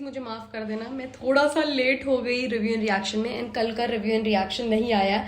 मुझे माफ़ कर देना, मैं थोड़ा सा लेट हो गई रिव्यू एंड रिएक्शन में, एंड कल का रिव्यू एंड रिएक्शन नहीं आया।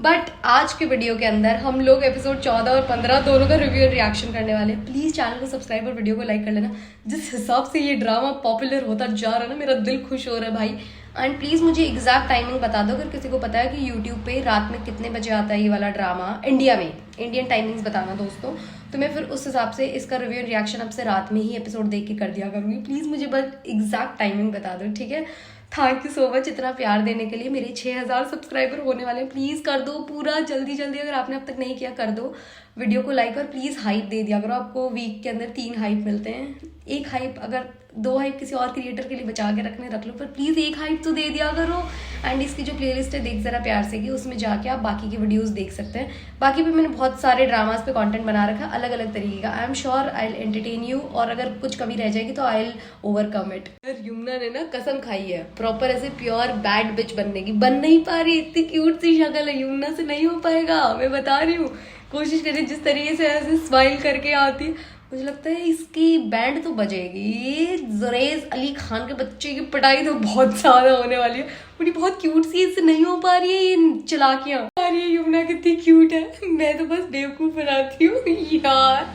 बट आज के वीडियो के अंदर हम लोग एपिसोड 14 और 15 दोनों का रिव्यू एंड रिएक्शन करने वाले हैं। प्लीज़ चैनल को सब्सक्राइब और वीडियो को लाइक कर लेना। जिस हिसाब से ये ड्रामा पॉपुलर होता जा रहा है ना, मेरा दिल खुश हो रहा है भाई। एंड प्लीज़ मुझे एग्जैक्ट टाइमिंग बता दो, अगर किसी को पता है कि यूट्यूब पे रात में कितने बजे आता है ये वाला ड्रामा इंडिया में, इंडियन टाइमिंग्स बताना दोस्तों, तो मैं फिर उस हिसाब से इसका रिव्यू एंड रिएक्शन अब से रात में ही एपिसोड देख के कर दिया करूँगी। प्लीज़ मुझे बस एग्जैक्ट टाइमिंग बता दो, ठीक है। थैंक यू सो मच इतना प्यार देने के लिए। मेरे 6000 सब्सक्राइबर होने वाले हैं, प्लीज़ कर दो पूरा जल्दी जल्दी, अगर आपने अब तक नहीं किया कर दो वीडियो को लाइक, और प्लीज़ हाइप दे दिया करो। आपको वीक के अंदर 3 हाइप मिलते हैं, एक हाइप अगर 2 हाइप किसी और क्रिएटर के लिए बचा के रखने रख लो, पर प्लीज़ 1 हाइप तो दे दिया करो। एंड इसकी जो प्लेलिस्ट है देख ज़रा प्यार से कि उसमें जाके आप बाकी के वीडियोस देख सकते हैं। बाकी भी मैंने बहुत सारे ड्रामास पे कंटेंट बना रखा है अलग अलग तरीके का। I am sure I will entertain you, और अगर कुछ कमी रह जाएगी तो I will overcome it. Yamuna ने ना कसम खाई है प्रॉपर ऐसे प्योर बैड बिच बनने की, बन नहीं पा रही, इतनी क्यूट सी शक्ल है, यमुना से नहीं हो पाएगा, मैं बता रही हूँ। कोशिश करें जिस तरीके से ऐसे स्माइल करके आती है, मुझे लगता है इसकी बैंड तो बजेगी। जुरैज अली खान के बच्चे की पिटाई तो बहुत ज्यादा होने वाली है। बड़ी बहुत क्यूट सी, इससे नहीं हो पा रही है ये चलाकियां। अरे यमुना कितनी क्यूट है, मैं तो बस बेवकूफ बनाती हूँ यार।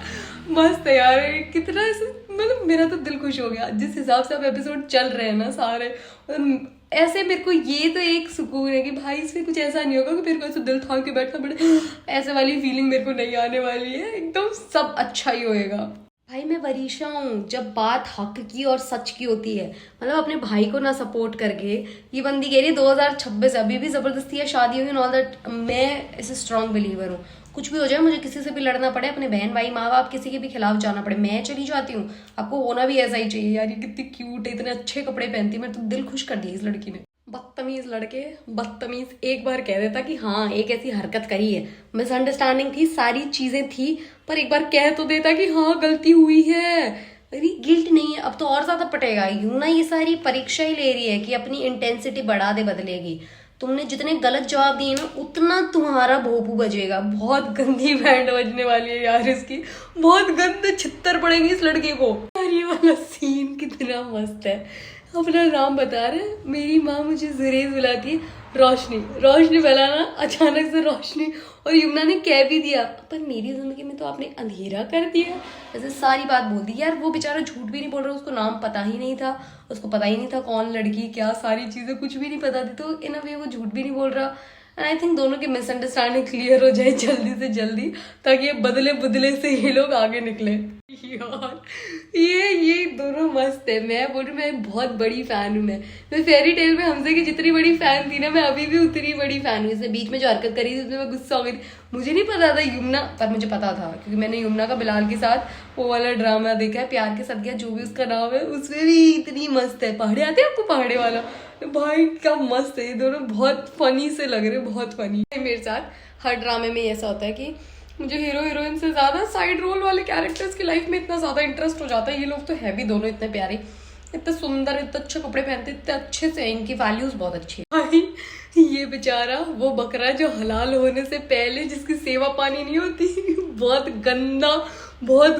मस्त है यार, कितना ऐसे मतलब मेरा तो दिल खुश हो गया जिस हिसाब से अब एपिसोड चल रहे हैं ना सारे। ऐसे मेरे को ये तो एक सुकून है कि भाई इसमें कुछ ऐसा नहीं होगा कि मेरे को ऐसे दिल थाम के बैठना पड़े, ऐसे वाली फीलिंग मेरे को नहीं आने वाली है। एकदम सब अच्छा ही होएगा। भाई मैं वरीशा हूँ, जब बात हक की और सच की होती है, मतलब अपने भाई को ना सपोर्ट करके, ये बंदी कह रही है 2026 अभी भी जबरदस्ती है शादी होगी, ऑल दैट। मैं ऐसे स्ट्रॉन्ग बिलीवर हूँ, कुछ भी हो जाए, मुझे किसी से भी लड़ना पड़े, अपने बहन भाई माँ बाप किसी के भी खिलाफ जाना पड़े, मैं चली जाती हूँ। आपको होना भी ऐसा ही चाहिए यार। ये कितनी क्यूट है, इतने अच्छे कपड़े पहनती है, मेरे तो दिल खुश कर दिया इस लड़की ने। बदतमीज लड़के, बदतमीज। एक बार कह देता कि हाँ एक ऐसी हरकत करी है, मिसअंडरस्टैंडिंग थी, सारी चीजें थी, पर एक बार कह तो देता कि हाँ गलती हुई है। अरे गिल्ट नहीं है, अब तो और ज्यादा पटेगा। यूं ना ये सारी परीक्षा ही ले रही है कि अपनी इंटेंसिटी बढ़ा दे बदलेगी। तुमने जितने गलत जवाब दिए ना उतना तुम्हारा भोपू बजेगा। बहुत गंदी बैंड बजने वाली है यार इसकी, बहुत गंदे छित्तर पड़ेंगे इस लड़के को। यार ये वाला सीन कितना मस्त है। अपना नाम बता रहे, मेरी माँ मुझे जुरैज बुलाती है, रोशनी रोशनी बुलाना, अचानक से रोशनी, और यमुना ने कह भी दिया पर मेरी जिंदगी में तो आपने अंधेरा कर दिया, ऐसे सारी बात बोल दी। यार वो बेचारा झूठ भी नहीं बोल रहा, उसको नाम पता ही नहीं था, उसको पता ही नहीं था कौन लड़की क्या, सारी चीजें कुछ भी नहीं पता थी, तो इन अ वे वो झूठ भी नहीं बोल रहा। एंड आई थिंक दोनों की मिसअंडरस्टैंडिंग क्लियर हो जाए जल्दी से जल्दी, ताकि ये बदले बदले से ये लोग आगे निकले। यार ये दोनों मस्त है। मैं बोल रही हूँ मैं बहुत बड़ी फैन हूँ। मैं फेरी टेल में हमसे की जितनी बड़ी फैन थी ना, मैं अभी भी उतनी बड़ी फैन हूँ। इसने बीच में जो हरकत करी थी उसमें मैं गुस्सा हो गई थी। मुझे नहीं पता था यमुना, पर मुझे पता था क्योंकि मैंने यमुना का बिलाल के साथ वो वाला ड्रामा देखा है, प्यार के सदक़े जो भी उसका नाम है, उसमें भी इतनी मस्त है। पहाड़े आते हैं आपको, पहाड़े वाला भाई क्या मस्त है। ये दोनों बहुत फनी से लग रहे, बहुत फनी। मेरे साथ हर ड्रामे में ऐसा होता है कि मुझे हीरो हीरोइन से ज्यादा साइड रोल वाले कैरेक्टर्स की लाइफ में इतना ज्यादा इंटरेस्ट हो जाता है। ये लोग तो है भी दोनों इतने प्यारे, इतने सुंदर, इतने अच्छे कपड़े पहनते, इतने अच्छे से, इनकी वैल्यूज बहुत अच्छी है। भाई ये बेचारा वो बकरा जो हलाल होने से पहले जिसकी सेवा पानी नहीं होती, बहुत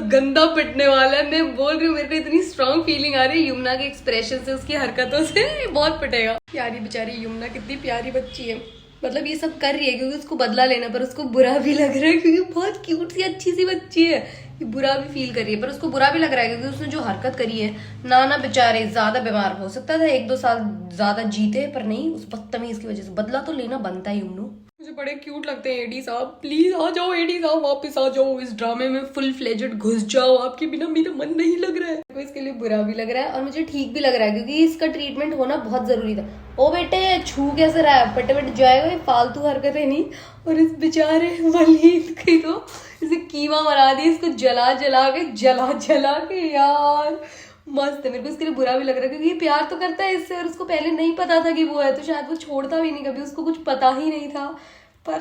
गंदा पिटने वाला है। मैं बोल रही हूँ मेरे को इतनी स्ट्रॉन्ग फीलिंग आ रही है यमुना के एक्सप्रेशन से, उसकी हरकतों से, बहुत पिटेगा। यार ये बेचारी यमुना कितनी प्यारी बच्ची है, मतलब ये सब कर रही है क्योंकि उसको बदला लेना, पर उसको बुरा भी लग रहा है क्योंकि बहुत क्यूट सी अच्छी सी बच्ची है। ये बुरा भी फील कर रही है, पर उसको बुरा भी लग रहा है क्योंकि उसने जो हरकत करी है ना बेचारे ज्यादा बीमार हो सकता था, 1-2 साल ज्यादा जीते, पर नहीं, उस बदतमीज की वजह से बदला तो लेना बनता है। यमुनो मुझे बड़े क्यूट लगते हैं एडी साहब, प्लीज आ जाओ एडी साहब, वापस आ जाओ इस ड्रामे में, फुल फ्लेजेड घुस जाओ, आपके बिना मेरा मन नहीं लग रहा है। तो इसके लिए बुरा भी लग रहा है और मुझे ठीक भी लग रहा है क्योंकि इसका ट्रीटमेंट होना बहुत जरूरी था। ओ बेटे छू कैसे रहा है, पट पट जाएगा, ये फालतू हरकतें नहीं। और इस बेचारे वलीद की तो इसे कीमा बना दी, इसको जला जला के यार मस्त है। मेरे को इसके लिए बुरा भी लग रहा है क्योंकि ये प्यार तो करता है इससे, और उसको पहले नहीं पता था कि वो है, तो शायद वो छोड़ता भी नहीं कभी, उसको कुछ पता ही नहीं था। पर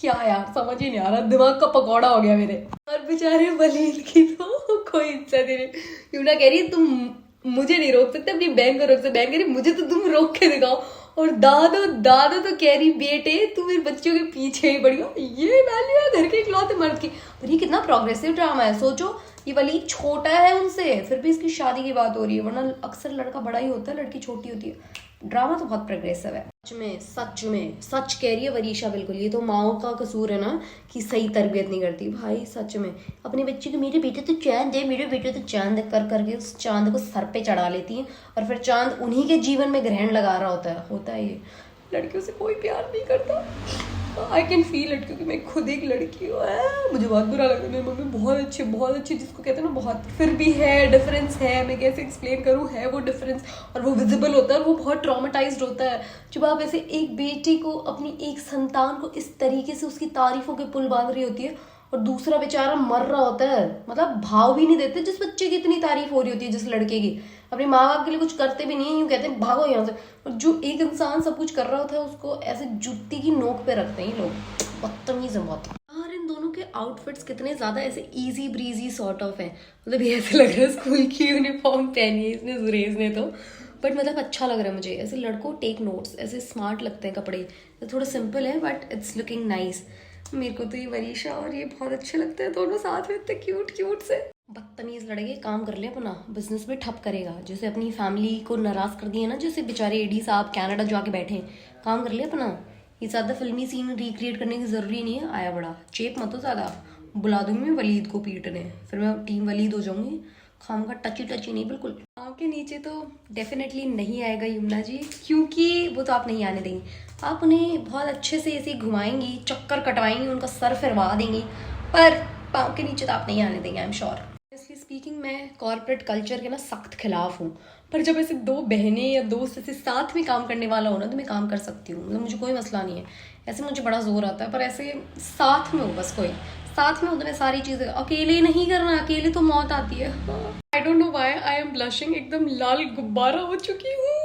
क्या यार समझ ही नहीं आ रहा, दिमाग का पकौड़ा हो गया मेरे। और बेचारे वलीद की तो कोई इज्जत ही नहीं। यमुना कह रही है तुम मुझे नहीं रोक सकते, अपनी बहन को रोक सकते, बहन कह रही मुझे तो तुम रोक के दिखाओ, और दादो तो कह रही बेटे तू मेरे बच्चों के पीछे ही पड़ी हो। ये वैल्यू है घर के इकलौते मर्द की। पर ये कितना प्रोग्रेसिव ड्रामा है, सोचो ये वलीद छोटा है उनसे, फिर भी इसकी शादी की बात हो रही है, वरना अक्सर लड़का बड़ा ही होता है, लड़की छोटी होती है। ड्रामा तो बहुत प्रोग्रेसिव है। सच में सच कह रही है वरीशा बिल्कुल। ये तो माओ का कसूर है ना कि सही तरबियत नहीं करती। भाई सच में अपने बच्चे को मेरे बेटे तो चांद है, मेरे बेटे तो चांद कर करके उस चांद को सर पे चढ़ा लेती है, और फिर चांद उन्हीं के जीवन में ग्रहण लगा रहा होता है। ये लड़कियों से कोई प्यार नहीं करता। आई कैन फील इट, क्योंकि मैं खुद एक लड़की हूँ। मुझे बहुत बुरा लगता है। मेरी मम्मी बहुत अच्छी जिसको कहते हैं ना बहुत, फिर भी है डिफरेंस है, मैं कैसे एक्सप्लेन करूँ, है वो डिफरेंस और वो विजिबल होता है और वो बहुत ट्रॉमेटाइज्ड होता है। जब आप ऐसे एक बेटी को, अपनी एक संतान को इस तरीके से उसकी तारीफों के पुल बांध रही होती है और दूसरा बेचारा मर रहा होता है, मतलब भाव भी नहीं देते जिस बच्चे की इतनी तारीफ हो रही होती है, जिस लड़के की। अपने माँ बाप के लिए कुछ करते भी नहीं है, यूँ कहते हैं भागो यहाँ से। और जो एक इंसान सब कुछ कर रहा होता है उसको ऐसे जूती की नोक पे रखते हैं लोग। बदतमीज है बहुत। और इन दोनों के आउटफिट्स कितने ज्यादा ऐसे इजी ब्रीजी सॉर्ट ऑफ है, मतलब ये ऐसे लग रहा है स्कूल की यूनिफॉर्म पहनी है इसने, जुरेज ने तो। बट मतलब अच्छा लग रहा है मुझे। ऐसे लड़कों टेक नोट्स, ऐसे स्मार्ट लगते हैं कपड़े, थोड़ा सिंपल है बट इट्स लुकिंग नाइस। मेरे को तो ये वरीशा और ये बहुत अच्छे लगते हैं दोनों साथ में, इतने क्यूट से। बदतमीज लड़के काम कर ले अपना, बिजनेस में ठप करेगा। जैसे अपनी फैमिली को नाराज कर दिया ना, जैसे बेचारे एडी साहब कनाडा जाके बैठे हैं, काम कर ले अपना। ये ज़्यादा फिल्मी सीन रिक्रिएट करने की जरूरी नहीं है। आया बड़ा चेप मत हो ज़्यादा, बुला दूंगी मैं वलीद को पीटने, फिर मैं टीम वलीद हो जाऊंगी। खाम का टची नहीं बिल्कुल। पाँव के नीचे तो डेफिनेटली नहीं आएगा यमुना जी, क्योंकि वो तो आप नहीं आने देंगे। आप उन्हें बहुत अच्छे से ऐसे घुमाएंगी, चक्कर कटवाएंगी, उनका सर फिरवा देंगी, पर पाँव के नीचे तो आप नहीं आने देंगे, आई एम श्योर। इसलिए स्पीकिंग, मैं कॉर्पोरेट कल्चर के ना सख्त खिलाफ हूँ, पर जब ऐसे दो बहनें या दोस्त ऐसे साथ में काम करने वाला हो ना, तो मैं काम कर सकती हूँ, मतलब मुझे कोई मसला नहीं है। ऐसे मुझे बड़ा जोर आता है, पर ऐसे साथ में हो, बस कोई साथ में हो तो मैं सारी चीजें, अकेले नहीं करना, अकेले तो मौत आती है। I don't know why I am blushing, एकदम लाल गुब्बारा हो चुकी हूँ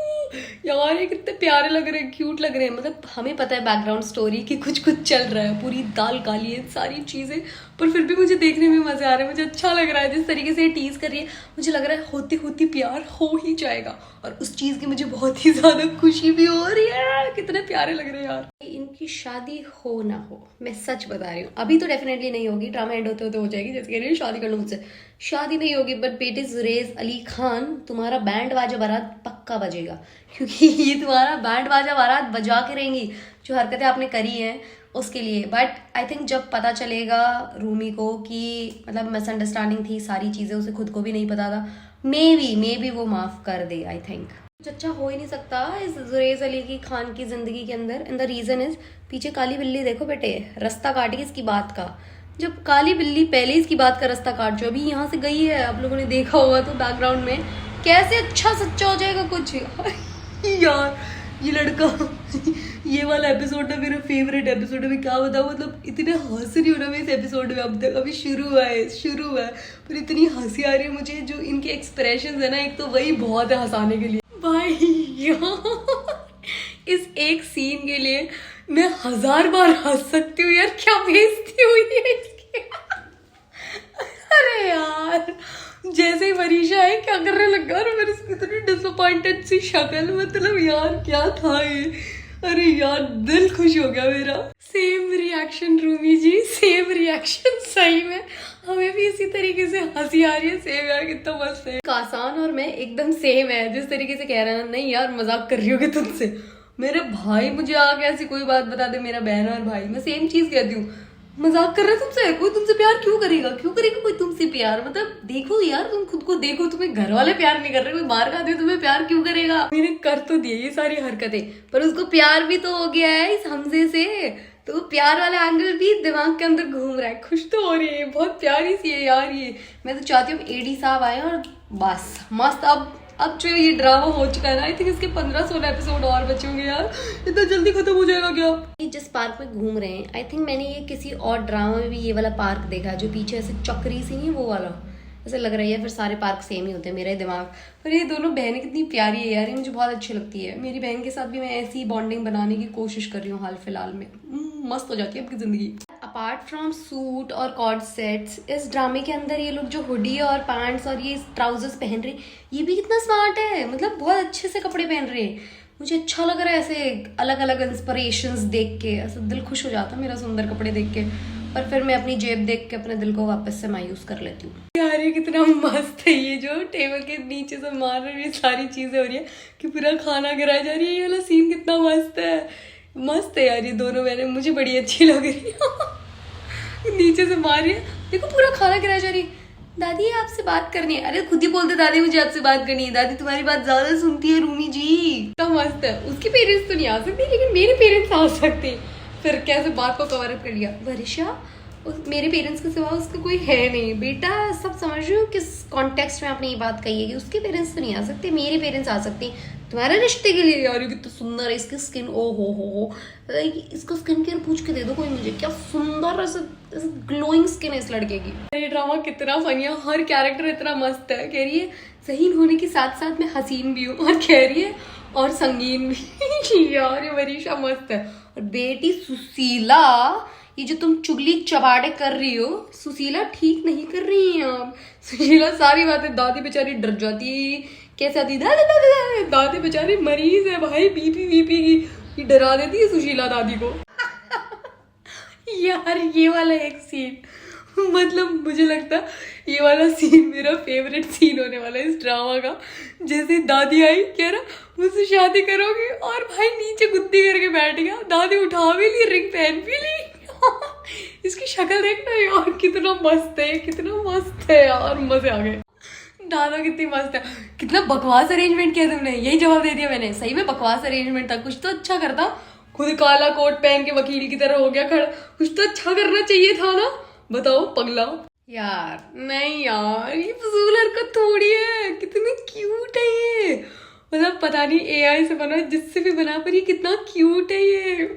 यार। ये कितने प्यारे लग रहे हैं, क्यूट लग रहे हैं। मतलब हमें पता है बैकग्राउंड स्टोरी कि कुछ चल रहा है, पूरी दाल काली है, सारी चीजें, पर फिर भी मुझे देखने में मजे आ रहे हैं। मुझे अच्छा लग रहा है जिस तरीके से ये टीज कर रही है। मुझे लग रहा है होती होती प्यार हो ही जाएगा, और उस चीज की मुझे बहुत ही ज्यादा खुशी भी हो रही है। कितने प्यारे लग रहे हैं यार। इनकी शादी हो ना हो, मैं सच बता रही हूँ, अभी तो डेफिनेटली नहीं होगी, ड्रामा एंड होते होते हो जाएगी। जैसे कह रही हूँ शादी कर लो मुझसे, शादी नहीं होगी, बट बेटे जुरेज अली खान, तुम्हारा बैंड बाजा बारात पक्का बजेगा, क्योंकि ये तुम्हारा बैंड बाजा बारात बजा के रहेंगी जो हरकतें आपने करी हैं उसके लिए। बट आई थिंक जब पता चलेगा रूमी को कि मतलब मिसअंडरस्टैंडिंग थी, सारी चीज़ें उसे खुद को भी नहीं पता था, मे बी वो माफ़ कर दे। आई थिंक कुछ अच्छा हो ही नहीं सकता इस जुरेज अली की खान की ज़िंदगी के अंदर, एंड द रीज़न इज़, पीछे काली बिल्ली देखो बेटे, रास्ता काट गई इसकी बात का। जब काली बिल्ली पहले इसकी बात का रास्ता काट, जो अभी यहाँ से गई है, आप लोगों ने देखा होगा तो बैकग्राउंड में, कैसे अच्छा सच्चा हो जाएगा कुछ। यार ये लड़का ये वाला एपिसोड ना मेरा फेवरेट एपिसोड है। मैं क्या बताऊँ, मतलब इतने हंस रही हूँ ना मैं इस एपिसोड में। अब तक अभी शुरू हुआ है पर इतनी हंसी आ रही है मुझे, जो इनके एक्सप्रेशन है ना, एक तो वही बहुत है हंसाने के लिए। भाई यार इस एक सीन के लिए मैं 1000 बार हंस सकती हूँ यार, क्या बेइज्जती हुई है इसकी। अरे यार जैसे ही वरीशा है क्या करने लगा, और मेरी इतनी डिसअपॉइंटेड सी शक्ल, मतलब यार क्या था ये। अरे यार दिल खुश हो गया मेरा। सेम रिएक्शन रूमी जी, सेम रिएक्शन, सही में हमें भी इसी तरीके से हंसी आ रही है। सेम यार, कितना मस्त है। कासान और मैं एकदम सेम है, जिस तरीके से कह रहे हैं। नहीं यार मजाक कर रही होगी तुमसे, मेरे भाई मुझे आके ऐसी कोई बात बता दे, मेरा बहन और भाई, मैं सेम चीज कहती हूँ। मजाक कर रहे हैं तुमसे, कोई तुमसे प्यार क्यों करेगा कोई तुमसे प्यार, मतलब देखो यार, तुम खुद को देखो, तुम्हें घर वाले प्यार नहीं कर रहे, कोई मार खा दे तुम्हें प्यार क्यों करेगा। मैंने कर तो दिए ये सारी हरकतें, पर उसको प्यार भी तो हो गया है इस हमजे से, तो प्यार वाला एंगल भी दिमाग के अंदर घूम रहा है। खुश तो हो रही है, बहुत प्यारी सी है यार ये। मैं तो चाहती हूँ एडी साहब आए और बस मस्त। अब जो ये ड्रामा हो चुका है ना, आई थिंक इसके 15-16 एपिसोड और बचे होंगे यार, इतना जल्दी खत्म हो जाएगा क्या। जिस पार्क में घूम रहे हैं, आई थिंक मैंने ये किसी और ड्रामा में भी ये वाला पार्क देखा है, जो पीछे ऐसे चक्री सी नहीं, वो वाला ऐसे लग रही है। फिर सारे पार्क सेम ही होते हैं मेरा दिमाग। पर ये दोनों बहनें कितनी प्यारी है यार, ये मुझे बहुत अच्छी लगती है। मेरी बहन के साथ भी मैं ऐसी बॉन्डिंग बनाने की कोशिश कर रही हूँ हाल फिलहाल में। मस्त हो जाती है आपकी जिंदगी। अपार्ट फ्रॉम सूट और कॉर्ड सेट्स, इस ड्रामे के अंदर ये लोग जो हुडी और पैंट्स और ये ट्राउजर्स पहन रहे, ये भी कितना स्मार्ट है, मतलब बहुत अच्छे से कपड़े पहन रहे हैं। मुझे अच्छा लग रहा है ऐसे अलग अलग इंस्पिरेशंस देख के, ऐसा दिल खुश हो जाता है मेरा सुंदर कपड़े देख के। पर फिर मैं अपनी जेब देख के अपने दिल को वापस से मायूस कर लेती हूँ। यार ये कितना मस्त है, ये जो टेबल के नीचे से मार रही है सारी चीजें हो रही है कि पूरा खाना गिराई जा रही है, ये वाला सीन कितना मस्त है। मस्त है यार, ये दोनों बहनें मुझे बड़ी अच्छी लग रही है। नीचे से मार रही है, देखो पूरा खाना गिराई जा रही है। दादी आपसे बात करनी है। अरे खुद ही बोलते दादी मुझे आपसे बात करनी है, दादी तुम्हारी बात ज्यादा सुनती है रूमी जी। क्या मस्त है। उसके पेरेंट्स तो नहीं आ सकते लेकिन मेरे पेरेंट्स आ सकते। फिर कैसे बात को कवर अप कर लिया। वर्षा मेरे पेरेंट्स के सिवा उसका कोई है नहीं बेटा, सब समझ रही हूँ किस कॉन्टेक्स्ट में आपने ये बात कही है कि उसके पेरेंट्स तो नहीं आ सकते, मेरे पेरेंट्स आ सकते तुम्हारे रिश्ते के लिए। यार कितना सुंदर है इसकी स्किन, ओ हो इसको स्किन केयर पूछ के दे दो कोई मुझे, क्या सुंदर ऐसे ग्लोइंग स्किन है इस लड़के की। ये ड्रामा कितना फनी है, हर कैरेक्टर इतना मस्त है। कह रही है ज़हीन होने के साथ साथ मैं हसीन भी हूँ, और कह रही है और संगीन भी। यार ये वरीशा मस्त है। और बेटी सुशीला, ये जो तुम चुगली चबाड़े कर रही हो, सुशीला ठीक नहीं कर रही है आप। सुशीला सारी बातें, दादी बेचारी डर जाती है, कैसे आती दादी बेचारी मरीज है भाई, बीपी वीपी की डरा देती है सुशीला दादी को। यार ये वाला एक सीन, मतलब मुझे लगता ये वाला सीन मेरा फेवरेट सीन होने वाला है इस ड्रामा का। जैसे दादी आई कह रहा मुझसे शादी करोगे, और भाई नीचे गुद्दी करके बैठ गया, दादी उठा भी ली, रिंग पहन भी ली। इसकी शक्ल देखना यार कितना मस्त है, कितना मस्त है यार, मजे आ गए। दादा कितनी मस्त है। कितना बकवास अरेंजमेंट किया तुमने, यही जवाब दे दिया मैंने। सही में बकवास अरेंजमेंट था, कुछ तो अच्छा करता। खुद काला कोट पहन के वकील की तरह हो गया खड़ा, कुछ तो अच्छा करना चाहिए था ना। बताओ पगला। यार नहीं यार, ये फजूल हरकत थोड़ी है, कितनी क्यूट है ये। मतलब पता नहीं एआई से बना, जिससे भी बना, पर ये कितना क्यूट है ये।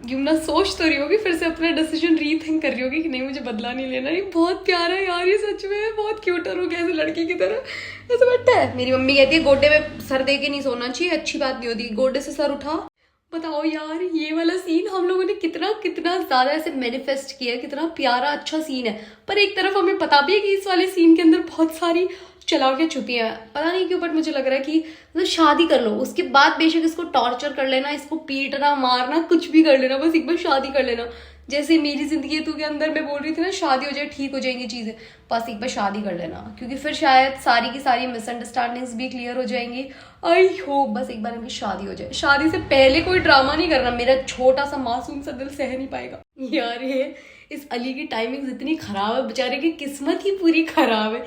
यमुना सोच तो रही होगी, फिर से अपना डिसीजन रीथिंक कर रही होगी कि नहीं मुझे बदला नहीं लेना। ये बहुत प्यारा है यार, ये सच में बहुत क्यूटर हो गया ऐसे लड़की की तरह ऐसे बैठा है। मेरी मम्मी कहती है गोडे में सर दे के नहीं सोना चाहिए, अच्छी बात नहीं होती, गोडे से सर उठा। बताओ यार ये वाला सीन हम लोगों ने कितना कितना ज्यादा ऐसे मैनिफेस्ट किया, कितना प्यारा अच्छा सीन है। पर एक तरफ हमें पता भी है कि इस वाले सीन के अंदर बहुत सारी चालाकियां छुपी हैं, पता नहीं क्यों, बट मुझे लग रहा है कि मतलब शादी कर लो, उसके बाद बेशक इसको टॉर्चर कर लेना, इसको पीटना मारना कुछ भी कर लेना, बस एक बार शादी कर लेना। जैसे मेरी जिंदगी तू के अंदर मैं बोल रही थी ना, शादी हो जाए ठीक हो जाएंगी चीजें, बस एक बार शादी कर लेना, क्योंकि फिर शायद सारी की सारी मिसअंडरस्टैंडिंग्स भी क्लियर हो जाएंगी। आई होप बस एक बार इनकी शादी हो जाए। शादी से पहले कोई ड्रामा नहीं करना, मेरा छोटा सा मासूम सा दिल सह नहीं पाएगा। यार ये इस अली की टाइमिंग इतनी खराब है, बेचारे की किस्मत ही पूरी खराब है।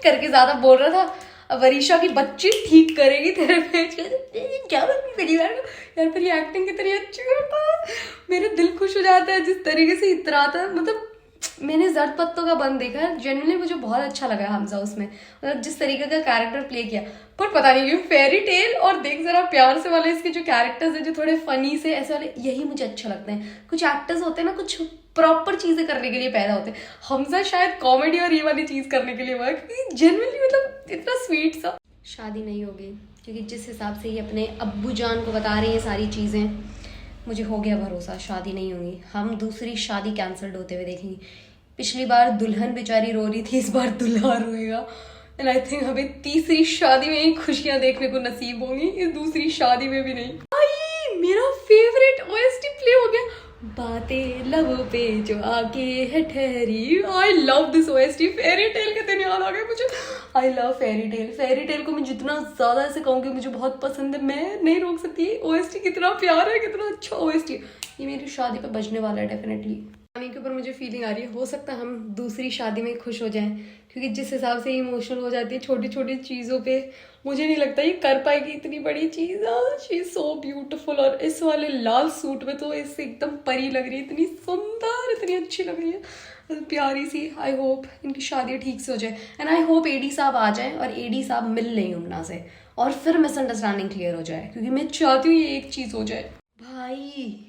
करके ज्यादा बोल रहा था, वरीशा की बच्ची ठीक करेगी तेरे पेज क्या बनी तेरी यार। पर ये एक्टिंग कितनी अच्छी है, मेरा दिल खुश हो जाता है जिस तरीके से इतराता है। मतलब मैंने जर्द पत्तों का बंद देखा है, जेन्युइनली मुझे बहुत अच्छा लगा हमजा उसमें, मतलब जिस तरीके का कैरेक्टर प्ले किया। पर पता नहीं क्यों फेरी टेल और देख जरा प्यार से वाले इसके जो कैरेक्टर्स है, जो थोड़े फनी से ऐसे वाले, यही मुझे अच्छा लगता है। कुछ एक्टर्स होते हैं ना, कुछ प्रॉपर चीजें करने के लिए पैदा होते हैं। हमजा शायद कॉमेडी और ये वाली चीज करने के लिए हुआ, क्योंकि जेन्युइनली मतलब इतना स्वीट सा। शादी नहीं होगी क्योंकि जिस हिसाब से ये अपने अब्बू जान को बता रही है सारी चीजें, मुझे हो गया भरोसा शादी नहीं होगी। हम दूसरी शादी कैंसल्ड होते हुए देखेंगे। पिछली बार दुल्हन बेचारी रो रही थी, इस बार दुल्हा रोएगा। एंड आई थिंक हमें तीसरी शादी में ही खुशियां देखने को नसीब होंगी, इस दूसरी शादी में भी नहीं। आई मेरा फेवरेट ओएसटी प्ले हो गया, बातें लबों पे जो आके है ठहरी। I love this OST, fairy tale के दिन याद आ गए मुझे। I love fairy tale. Fairy tale को मैं जितना ज्यादा ऐसे कहूँगी मुझे बहुत पसंद है, मैं नहीं रोक सकती। ओएसटी कितना प्यारा है, कितना अच्छा ओएसटी। ये मेरी शादी पे बजने वाला है डेफिनेटली। गाने के ऊपर मुझे फीलिंग आ रही है, हो सकता है हम दूसरी शादी में खुश हो जाएं, क्योंकि जिस हिसाब से इमोशनल हो जाती है छोटी छोटी चीज़ों पे, मुझे नहीं लगता ये कर पाएगी इतनी बड़ी चीज़। शी इज सो ब्यूटीफुल, और इस वाले लाल सूट में तो इससे एकदम परी लग रही है, इतनी सुंदर, इतनी अच्छी लग रही है, प्यारी सी। आई होप इनकी शादी ठीक से हो जाए, एंड आई होप एडी साहब आ जाए और एडी साहब मिल लें यमुना से, और फिर मिसअंडरस्टैंडिंग क्लियर हो जाए, क्योंकि मैं चाहती हूँ ये एक चीज़ हो जाए। भाई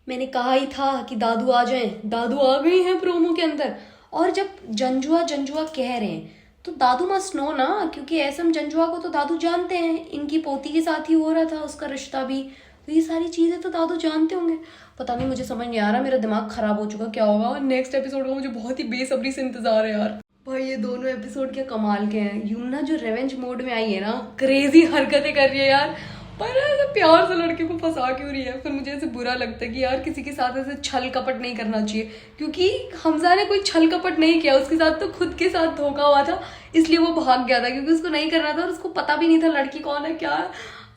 मैंने कहा ही था कि दादू आ जाएं, दादू आ गए हैं प्रोमो के अंदर। और जब जंजुआ जंजुआ कह रहे हैं तो दादू मस्ट नो ना, क्योंकि एसएम जंजुआ को तो दादू जानते हैं, इनकी पोती के साथ ही हो रहा था उसका रिश्ता भी, तो ये सारी चीज़ें तो दादू जानते होंगे। पता नहीं, मुझे समझ नहीं आ रहा, मेरा दिमाग खराब हो चुका, क्या होगा। और नेक्स्ट एपिसोड का मुझे बहुत ही बेसब्री से इंतजार है यार। भाई ये दोनों एपिसोड क्या कमाल के हैं। यमुना जो रेवेंज मोड में आई है ना, क्रेजी हरकतें कर रही है यार, पर ऐसे प्यार से लड़के को फंसा क्यों रही है? फिर मुझे ऐसे बुरा लगता है कि यार किसी के साथ ऐसे छल कपट नहीं करना चाहिए, क्योंकि हमजा ने कोई छल कपट नहीं किया, उसके साथ तो खुद के साथ धोखा हुआ था, इसलिए वो भाग गया था, क्योंकि उसको नहीं करना था और उसको पता भी नहीं था लड़की कौन है क्या है।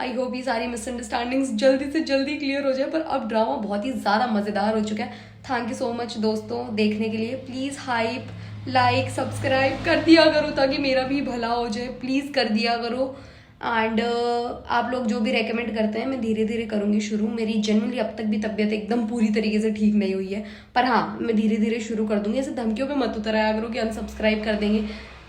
आई होप ये सारी मिसअंडरस्टैंडिंग्स जल्दी से जल्दी क्लियर हो जाए। पर अब ड्रामा बहुत ही ज़्यादा मज़ेदार हो चुका है। थैंक यू सो मच दोस्तों देखने के लिए। प्लीज़ हाइप, लाइक, सब्सक्राइब कर दिया करो ताकि मेरा भी भला हो जाए, प्लीज़ कर दिया करो। एंड आप लोग जो भी रेकमेंड करते हैं मैं धीरे धीरे करूँगी शुरू। मेरी जनरली अब तक भी तबीयत एकदम पूरी तरीके से ठीक नहीं हुई है, पर हाँ मैं धीरे धीरे शुरू कर दूंगी। ऐसे धमकियों पे मत उतर आया करो कि अनसब्सक्राइब कर देंगे।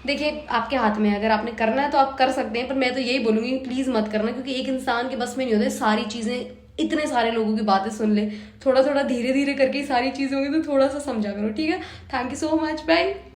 देखिए आपके हाथ में है, अगर आपने करना है तो आप कर सकते हैं, पर मैं तो यही बोलूँगी प्लीज़ मत करना, क्योंकि एक इंसान के बस में नहीं होता सारी चीज़ें, इतने सारे लोगों की बातें सुन ले। थोड़ा थोड़ा धीरे धीरे करके सारी चीज़ें होंगी, तो थोड़ा सा समझा करो, ठीक है? Thank you so much, bye.